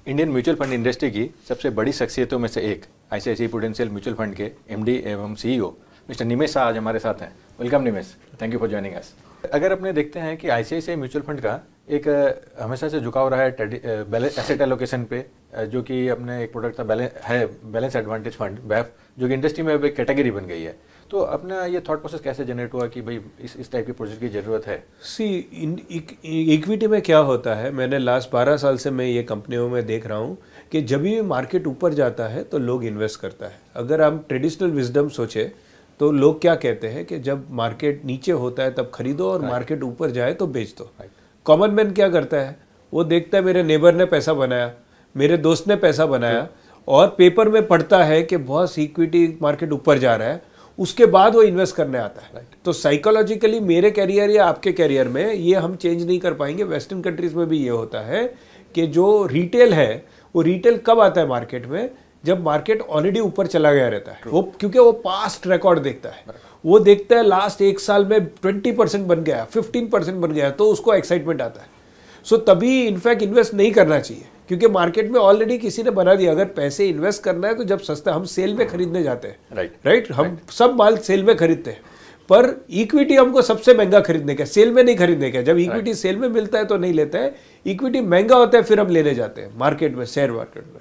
Indian mutual fund industry की सबसे बड़ी शख्सियतों में से एक आईसीआईसीआई प्रूडेंशियल म्यूचुअल फंड के एमडी एवं सीईओ मिस्टर निमेश शाह आज हमारे साथ हैं। Welcome Nimesh, thank you for joining us. अगर अपने देखते हैं कि आईसीआईसीआई म्यूचुअल फंड का एक हमेशा से झुकाव रहा है एसेट एलोकेशन पे, जो कि अपने एक प्रोडक्ट था बैलेंस एडवांटेज फंड बैफ, जो कि इंडस्ट्री में अब एक कैटेगरी बन गई है। तो अपना ये थॉट प्रोसेस कैसे जनरेट हुआ कि भाई इस टाइप के प्रोजेक्ट की ज़रूरत है? इक्विटी में क्या होता है, मैंने लास्ट 12 साल से मैं ये कंपनियों में देख रहा हूँ कि जब भी मार्केट ऊपर जाता है तो लोग इन्वेस्ट करता है। अगर हम ट्रेडिशनल विजडम सोचे तो लोग क्या कहते हैं कि जब मार्केट नीचे होता है तब खरीदो और मार्केट ऊपर जाए तो बेच दो। कॉमन मैन क्या करता है, वो देखता है मेरे नेबर ने पैसा बनाया, मेरे दोस्त ने पैसा बनाया और पेपर में पढ़ता है कि बहुत इक्विटी मार्केट ऊपर जा रहा है, उसके बाद वो इन्वेस्ट करने आता है। तो साइकोलॉजिकली मेरे कैरियर या आपके कैरियर में ये हम चेंज नहीं कर पाएंगे। वेस्टर्न कंट्रीज में भी ये होता है कि जो रिटेल है वो रिटेल कब आता है मार्केट में, जब मार्केट ऑलरेडी ऊपर चला गया रहता है। वो क्योंकि वो पास्ट रिकॉर्ड देखता है, वो देखता है लास्ट एक साल में 20% बन गया, 15% बन गया, तो उसको एक्साइटमेंट आता है। सो तभी इनफैक्ट इन्वेस्ट नहीं करना चाहिए, क्योंकि मार्केट में ऑलरेडी किसी ने बना दिया। अगर पैसे इन्वेस्ट करना है तो जब सस्ता, हम सेल में खरीदने जाते हैं, राइट, हम सब माल सेल में खरीदते हैं, पर इक्विटी हमको सबसे महंगा खरीदने का, सेल में नहीं खरीदने का। जब इक्विटी सेल में मिलता है तो नहीं लेते हैं, इक्विटी महंगा होता है फिर हम लेने जाते हैं मार्केट में, शेयर मार्केट में।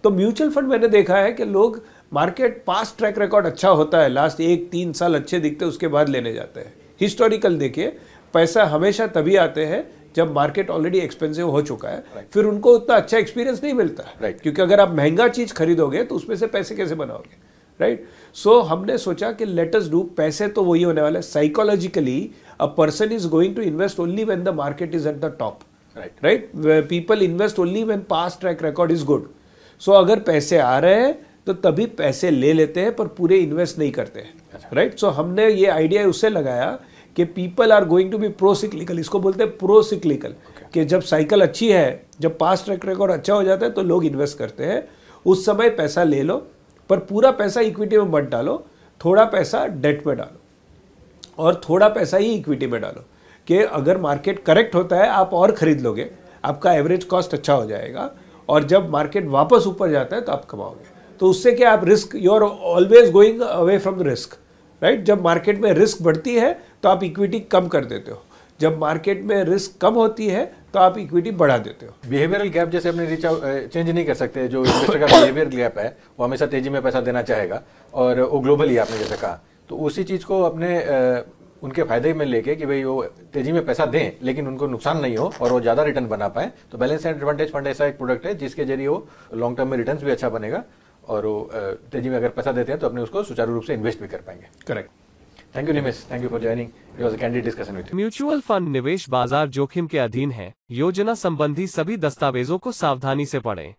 तो म्यूचुअल फंड मैंने देखा है कि लोग मार्केट पास्ट ट्रैक रिकॉर्ड अच्छा होता है, लास्ट 1-3 साल अच्छे दिखते हैं, उसके बाद लेने जाते हैं। हिस्टोरिकल देखिए, पैसा हमेशा तभी आते हैं जब मार्केट ऑलरेडी एक्सपेंसिव हो चुका है, फिर उनको उतना अच्छा एक्सपीरियंस नहीं मिलता है, क्योंकि अगर आप महंगा चीज खरीदोगे तो उसमें से पैसे कैसे बनाओगे, राइट। सो हमने सोचा कि लेट अस डू, पैसे तो वही होने वाला है। Psychologically a person is going to invest only when the market is at the top, right. People invest only when past track record is good. So अगर पैसे आ रहे हैं तो तभी पैसे ले लेते हैं, पर पूरे इन्वेस्ट नहीं करते हैं, राइट। सो हमने ये आइडिया उससे लगाया कि people are going to be procyclical, इसको बोलते हैं प्रो सिक्लिकल, कि जब साइकिल अच्छी है, जब पास्ट ट्रैक रिकॉर्ड अच्छा हो जाता है तो लोग इन्वेस्ट करते हैं। उस समय पैसा ले लो, पर पूरा पैसा इक्विटी में मत डालो, थोड़ा पैसा डेट में डालो और थोड़ा पैसा ही इक्विटी में डालो, कि अगर मार्केट करेक्ट होता है आप और खरीद लोगे, आपका एवरेज कॉस्ट अच्छा हो जाएगा, और जब मार्केट वापस ऊपर जाता है तो आप कमाओगे। तो उससे क्या, आप risk, you are always going away from the risk, right. जब मार्केट में रिस्क बढ़ती है तो आप इक्विटी कम कर देते हो, जब मार्केट में रिस्क कम होती है तो आप इक्विटी बढ़ा देते हो। बिहेवियरल गैप जैसे अपने चेंज नहीं कर सकते, जो इन्वेस्टर का बिहेवियर गैप है वो हमेशा तेजी में पैसा देना चाहेगा, और वो ग्लोबली आपने जैसे कहा, तो उसी चीज़ को अपने उनके फायदे में लेके कि भाई वो तेजी में पैसा दें लेकिन उनको नुकसान नहीं हो और वो ज़्यादा रिटर्न बना पाए, तो बैलेंस एडवांटेज फंड ऐसा एक प्रोडक्ट है जिसके जरिए वो लॉन्ग टर्म में रिटर्न्स भी अच्छा बनेगा, और वो तेजी में अगर पैसा देते हैं तो अपने उसको सुचारू रूप से इन्वेस्ट भी कर पाएंगे। Correct. Thank you Nimesh, thank you for joining, it was a candid discussion with you. Mutual fund निवेश बाजार जोखिम के अधीन है। योजना संबंधी सभी दस्तावेजों को सावधानी से पढ़ें।